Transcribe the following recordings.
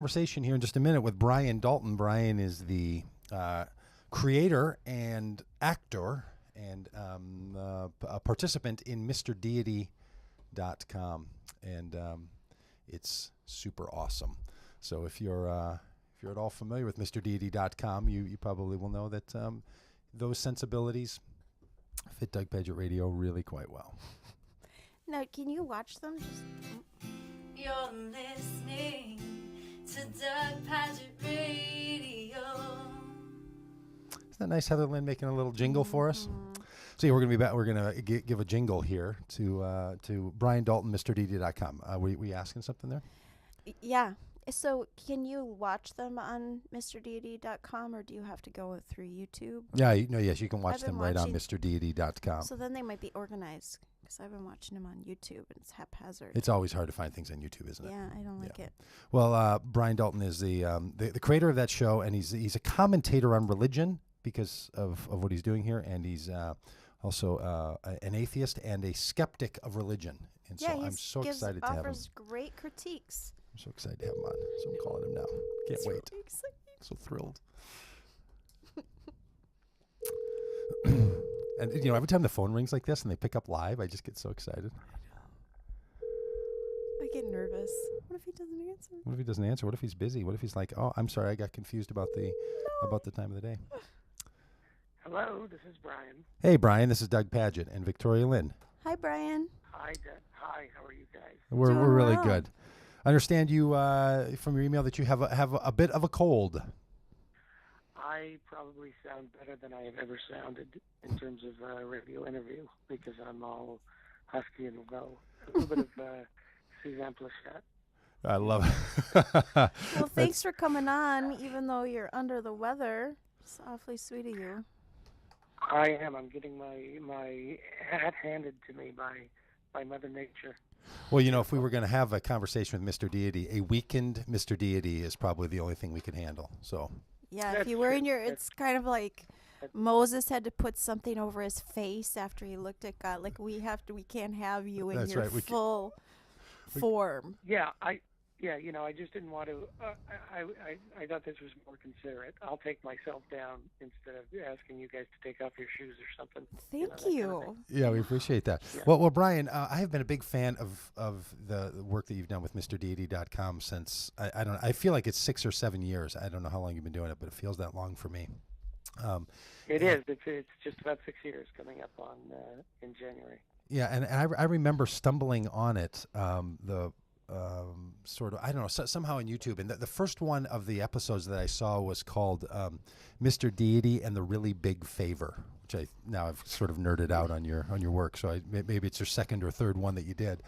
Conversation here in just a minute with Brian Dalton. Brian is the creator and actor and a participant in MrDeity.com, and it's super awesome. So if you're at all familiar with MrDeity.com, you probably will know that those sensibilities fit Doug Pagitt Radio really quite well. Now, can you watch them? You're listening to Doug Pagitt Radio. Isn't that nice, Heather Lynn, making a little jingle for us? So yeah, we're going to be back. We're going to give a jingle here to Brian Dalton, MrDeity.com. Were you asking something there? Yeah. So can you watch them on MrDeity.com, or do you have to go through YouTube? Yeah, yes, you can watch them right on MrDeity.com. So then they might be organized, because I've been watching them on YouTube, and it's haphazard. It's always hard to find things on YouTube, isn't it? Yeah, I don't like it. Well, Brian Dalton is the creator of that show, and he's a commentator on religion because of what he's doing here, and he's also an atheist and a skeptic of religion. And so I'm so excited to have him. Offers great critiques. I'm so excited to have him on. So I'm calling him now. Can't wait. Really exciting. So thrilled. And every time the phone rings like this and they pick up live, I just get so excited. I get nervous. What if he doesn't answer? What if he doesn't answer? What if he's busy? What if he's like, "Oh, I'm sorry, I got confused about the time of the day." Hello, this is Brian. Hey, Brian, this is Doug Pagitt and Victoria Lynn. Hi, Brian. Hi, Hi, how are you guys? We're Doing really well. good. I understand you from your email that you have a bit of a cold. I probably sound better than I have ever sounded in terms of a radio interview because I'm all husky and low. A little bit of Suzanne Plachette. I love it. Well, thanks for coming on, even though you're under the weather. It's awfully sweet of you. I am. I'm getting my hat handed to me by Mother Nature. Well, if we were going to have a conversation with Mr. Deity, a weakened Mr. Deity is probably the only thing we can handle. So. Yeah, That's if you were in true. your, it's kind of like Moses had to put something over his face after he looked at God. Like we can't have you in That's your right, full form. Yeah, I just didn't want to. I thought this was more considerate. I'll take myself down instead of asking you guys to take off your shoes or something. Thank that kind of you. thing. Yeah, we appreciate that. Yeah. Well, Brian, I have been a big fan of the work that you've done with MrDeity.com since I feel like it's 6 or 7 years. I don't know how long you've been doing it, but it feels that long for me. It is. It's just about 6 years coming up on in January. Yeah, and I remember stumbling on it. Sort of, I don't know, somehow on YouTube. And the first one of the episodes that I saw was called Mr. Deity and the Really Big Favor, which I've sort of nerded out on your work. So maybe it's your second or third one that you did.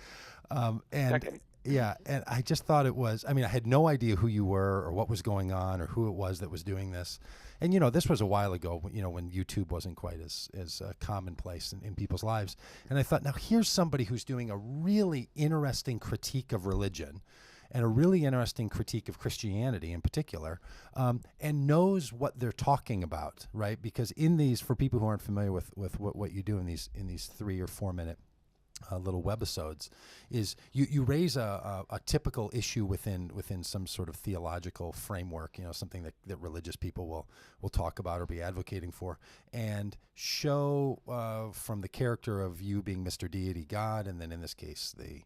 Second. Yeah, and I just thought it was, I had no idea who you were or what was going on or who it was that was doing this. And, this was a while ago, when YouTube wasn't quite as commonplace in people's lives. And I thought, now here's somebody who's doing a really interesting critique of religion and a really interesting critique of Christianity in particular, and knows what they're talking about, right? Because in these, for people who aren't familiar with what you do in these 3 or 4 minute little webisodes, is you raise a typical issue within some sort of theological framework, something that religious people will talk about or be advocating for, and show from the character of you being Mr. Deity, God, and then in this case the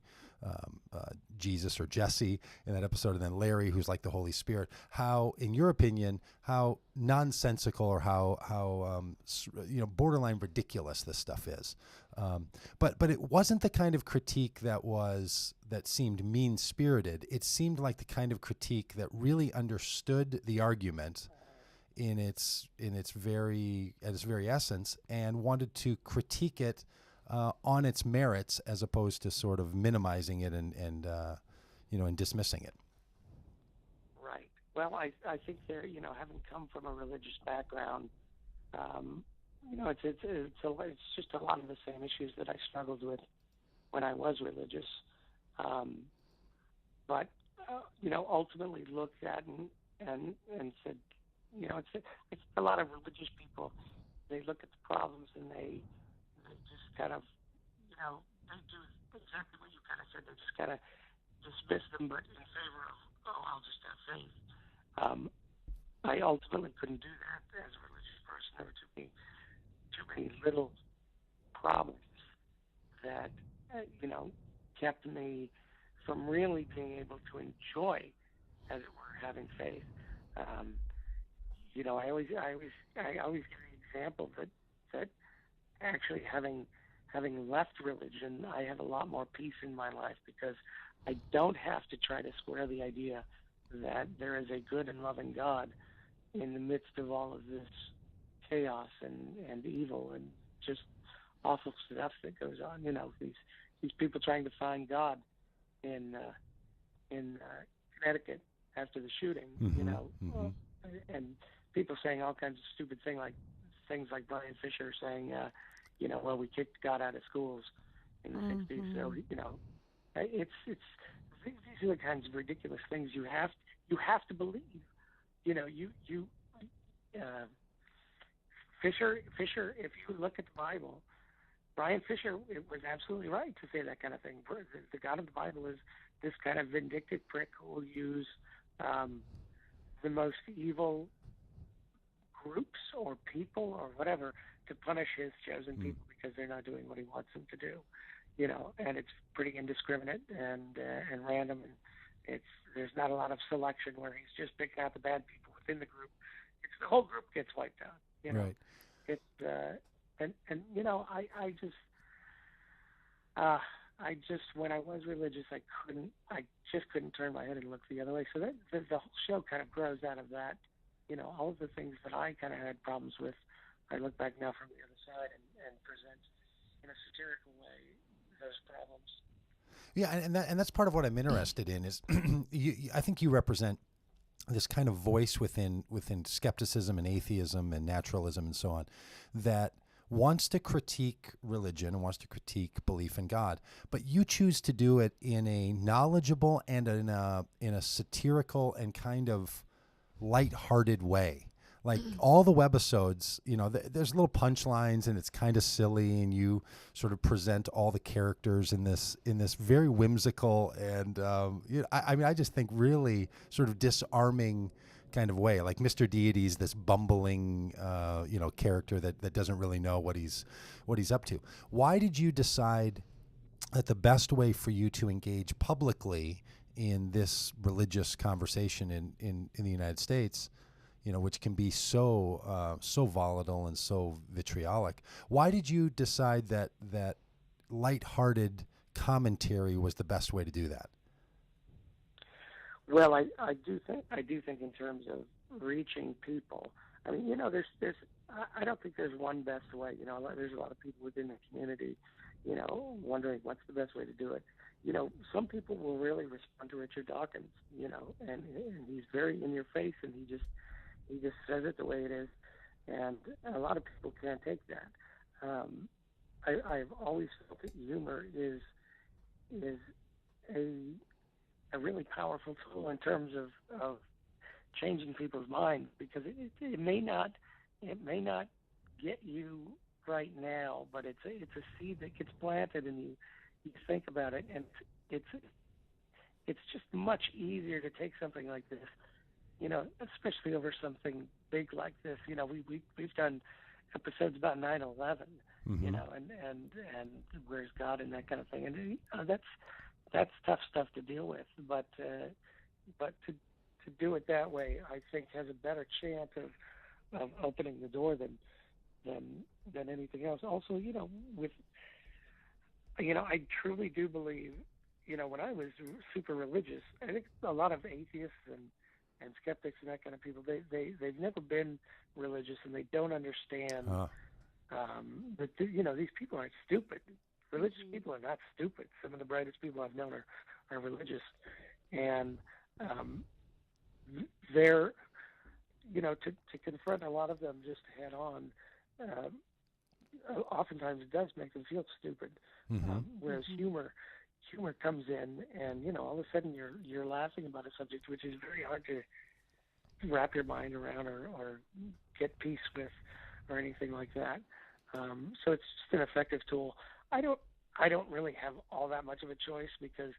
Jesus or Jesse in that episode, and then Larry, who's like the Holy Spirit, how, in your opinion, how nonsensical or how borderline ridiculous this stuff is. But it wasn't the kind of critique that seemed mean-spirited. It seemed like the kind of critique that really understood the argument in its very essence and wanted to critique it on its merits, as opposed to sort of minimizing it and dismissing it. Right. Well, I think they're, having come from a religious background, it's just a lot of the same issues that I struggled with when I was religious. But ultimately looked at and said, it's a lot of religious people. They look at the problems and they just kind of, they do exactly what you kind of said. They just kind of dismiss them, but in favor oh, I'll just have faith. I ultimately couldn't do that as a religious person. There were too many little problems that, kept me from really being able to enjoy, as it were, having faith. Um, I always give the example that actually having left religion, I have a lot more peace in my life because I don't have to try to square the idea that there is a good and loving God in the midst of all of this chaos and evil and just awful stuff that goes on. These people trying to find God in Connecticut after the shooting. And people saying all kinds of stupid things like Brian Fisher saying, well, we kicked God out of schools in the '60s. So it's these are the kinds of ridiculous things you have to believe. Fisher, if you look at the Bible, Brian Fisher was absolutely right to say that kind of thing. The God of the Bible is this kind of vindictive prick who will use the most evil groups or people or whatever to punish his chosen people because they're not doing what he wants them to do. And it's pretty indiscriminate and random, and there's not a lot of selection where he's just picking out the bad people within the group. It's the whole group gets wiped out. Right. I just when I was religious, I just couldn't turn my head and look the other way. So that the whole show kind of grows out of that. All of the things that I kind of had problems with, I look back now from the other side and present in a satirical way those problems. Yeah, and that's part of what I'm interested in is I think you represent this kind of voice within skepticism and atheism and naturalism and so on that wants to critique religion and wants to critique belief in God, but you choose to do it in a knowledgeable and in a satirical and kind of lighthearted way. Like all the webisodes, there's little punchlines and it's kind of silly, and you sort of present all the characters in this very whimsical and I just think really sort of disarming kind of way. Like Mr. Deity's this bumbling character that doesn't really know what he's up to. Why did you decide that the best way for you to engage publicly in this religious conversation in the United States, which can be so volatile and so vitriolic, why did you decide that lighthearted commentary was the best way to do that? Well, I do think in terms of reaching people. I mean, there's I don't think there's one best way. There's a lot of people within the community, wondering what's the best way to do it. Some people will really respond to Richard Dawkins, and he's very in your face, and he just says it the way it is, and a lot of people can't take that. I've always felt that humor is a really powerful tool in terms of changing people's minds, because it may not get you right now, but it's a seed that gets planted, and you think about it, and it's just much easier to take something like this, especially over something big like this. We've done episodes about 9/11, and where's God and that kind of thing, and that's tough stuff to deal with. But to do it that way, I think has a better chance of opening the door than anything else. Also, I truly do believe, when I was super religious, I think a lot of atheists and skeptics and that kind of people, they've never been religious, and they don't understand that these people aren't stupid. Religious people are not stupid. Some of the brightest people I've known are religious, and they're to confront a lot of them just head on. Oftentimes it does make them feel stupid. Whereas humor comes in, and all of a sudden you're laughing about a subject which is very hard to wrap your mind around or get peace with or anything like that. So it's just an effective tool. I don't really have all that much of a choice, because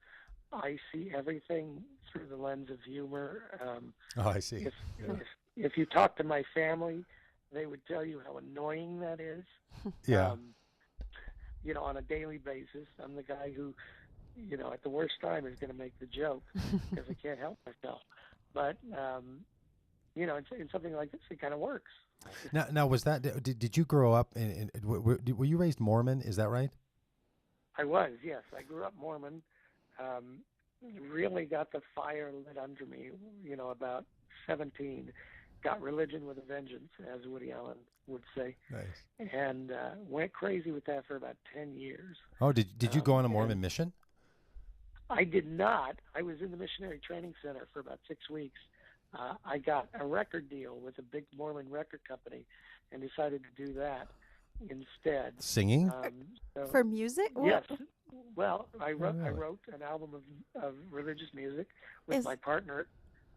I see everything through the lens of humor. Oh, I see. If you talk to my family, they would tell you how annoying that is. Yeah. On a daily basis, I'm the guy who, at the worst time is going to make the joke because I can't help myself. But, in something like this, it kind of works. Now was that, did you grow up were you raised Mormon? Is that right? I was, yes. I grew up Mormon. Really got the fire lit under me, about 17. Got religion with a vengeance, as Woody Allen would say. Nice. And went crazy with that for about 10 years. Oh, did you go on a Mormon mission? I did not. I was in the missionary training center for about 6 weeks. I got a record deal with a big Mormon record company and decided to do that instead. Singing? For music? Yes. Well, I wrote an album of religious music with my partner,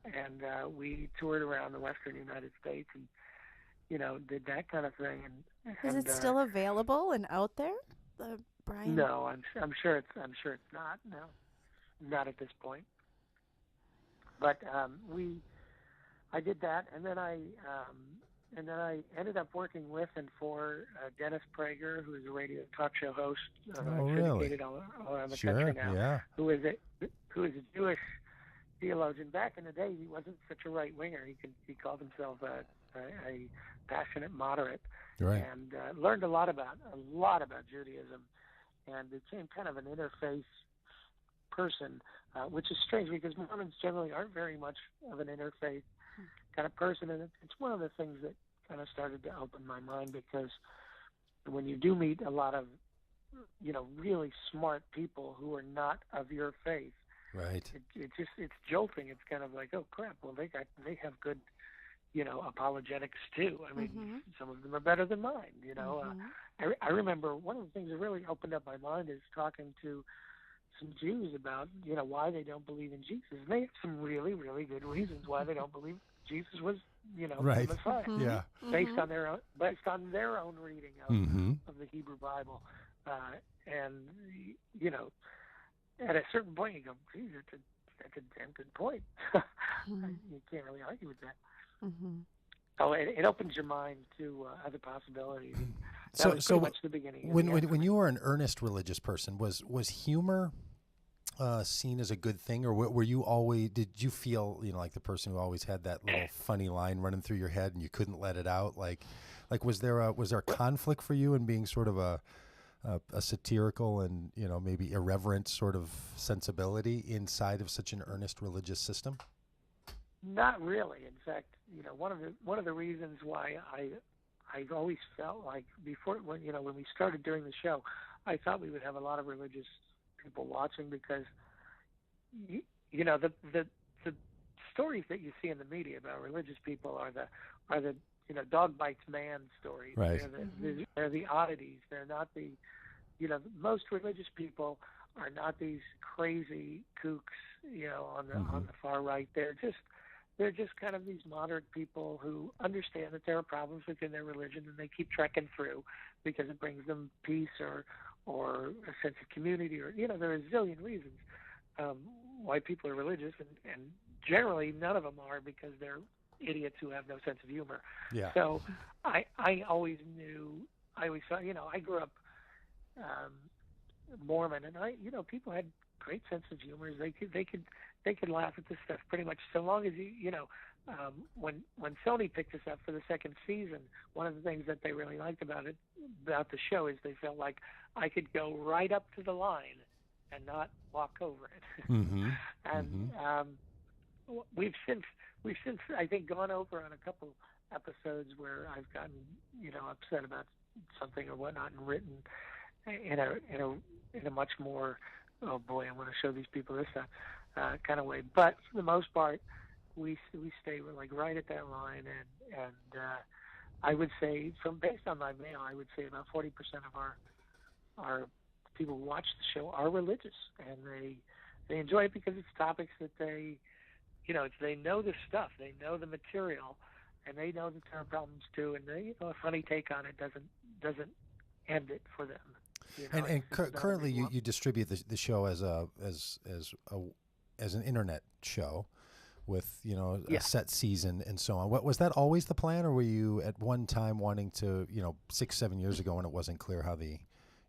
and we toured around the western United States and, did that kind of thing. And is it still available and out there, Brian? No, I'm sure it's not. No, not at this point. But I did that, and then I ended up working with and for Dennis Prager, who is a radio talk show host, syndicated all around the country now. Yeah. Who is a Jewish theologian. Back in the day, he wasn't such a right winger. He called himself a passionate moderate, right. And learned a lot about Judaism, and became kind of an interfaith person, which is strange because Mormons generally aren't very much of an interfaith kind of person, and it's one of the things that kind of started to open my mind, because when you do meet a lot of really smart people who are not of your faith, right, it's jolting. It's kind of like, oh crap, well they have good apologetics too. I mean, some of them are better than mine. I remember one of the things that really opened up my mind is talking to some Jews about why they don't believe in Jesus, and they have some really, really good reasons why they don't believe Jesus was right. the Messiah. Yeah, based on their own reading of the Hebrew Bible, and at a certain point you go, geez, that's a damn good point. You can't really argue with that. So it opens your mind to other possibilities. That was pretty much the beginning. When you were an earnest religious person, was humor seen as a good thing, or were you always? Did you feel like the person who always had that little funny line running through your head and you couldn't let it out? Like was there a conflict for you in being sort of a satirical and maybe irreverent sort of sensibility inside of such an earnest religious system? Not really. In fact, one of the reasons why I always felt like before when we started doing the show, I thought we would have a lot of religious people watching, because the stories that you see in the media about religious people are the dog bites man stories. Right. They're the oddities. They're not the most religious people are not these crazy kooks on the far right. They're just kind of these moderate people who understand that there are problems within their religion, and they keep trekking through because it brings them peace or a sense of community, or there are a zillion reasons why people are religious, and generally none of them are because they're idiots who have no sense of humor. Yeah. So I always thought, I grew up Mormon, and people had great sense of humor. They could laugh at this stuff pretty much, so long as when Sony picked us up for the second season, one of the things that they really liked about the show is they felt like I could go right up to the line and not walk over it. And we've since I think gone over on a couple episodes where I've gotten upset about something or whatnot and written in a much more, oh boy, I want to show these people this stuff kind of way. But for the most part, we stay like right at that line, and I would say, based on my mail, I would say about 40% of our people who watch the show are religious, and they enjoy it because it's topics that they know the stuff, they know the material, and they know that there are problems too, and a funny take on it doesn't end it for them. You know, And it's just not currently everyone. you distribute the show as an internet show with, you know, Yeah. a set season and so on. What was that always the plan, or were you at one time wanting to, you know, 6-7 years ago when it wasn't clear how the,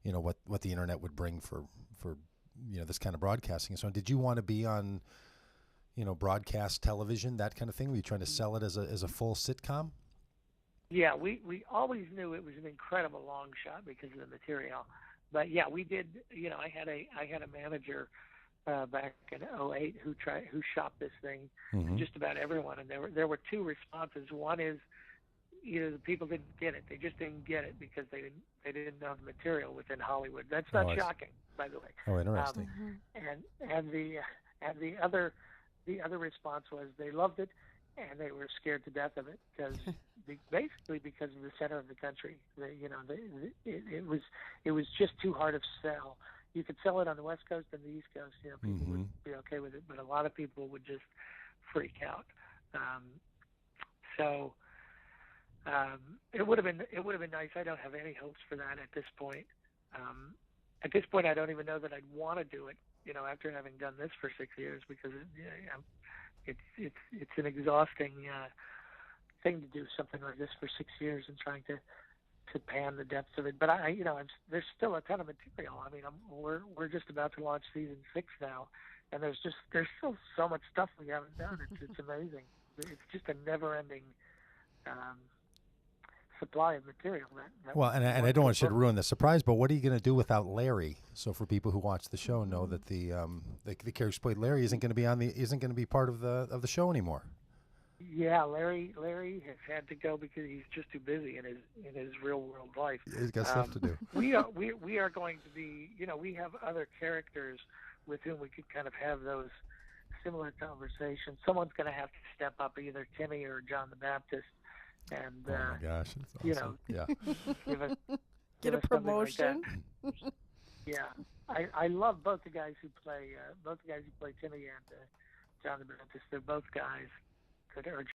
you know, what the internet would bring for you know, this kind of broadcasting and so on? Did you want to be on, you know, broadcast television, that kind of thing? Were you trying to sell it as a full sitcom? Yeah, we always knew it was an incredible long shot because of the material. But yeah, we did. You know, I had a manager back in '08 who shopped this thing to just about everyone, and there were two responses. One is, you know, the people didn't get it. They just didn't get it because they didn't know the material within Hollywood. That's not I see. shocking, by the way. Oh, interesting. And the other response was they loved it, and they were scared to death of it because basically because of the center of the country. It was just too hard to sell. You could sell it on the West Coast and the East Coast. You know, people would be okay with it, but a lot of people would just freak out. So it would have been nice. I don't have any hopes for that at this point. At this point, I don't even know that I'd want to do it. You know, after having done this for 6 years, because it's an exhausting thing to do something like this for 6 years and trying to pan the depths of it. But there's still a ton of material. I mean, we're just about to launch season 6 now, and there's still so much stuff we haven't done. It's amazing. It's just a never-ending supply of material. Well, and I don't want you to ruin the surprise, but what are you going to do without Larry? So for people who watch the show, know that the character who played Larry isn't going to be part of the show anymore. Yeah, Larry has had to go because he's just too busy in his real world life. He's got stuff to do. We are going to be, you know, we have other characters with whom we could kind of have those similar conversations. Someone's going to have to step up, either Timmy or John the Baptist, and oh my gosh, that's awesome. you know, yeah, get a promotion. Like yeah, I love both the guys who play Timmy and John the Baptist. They're both guys that are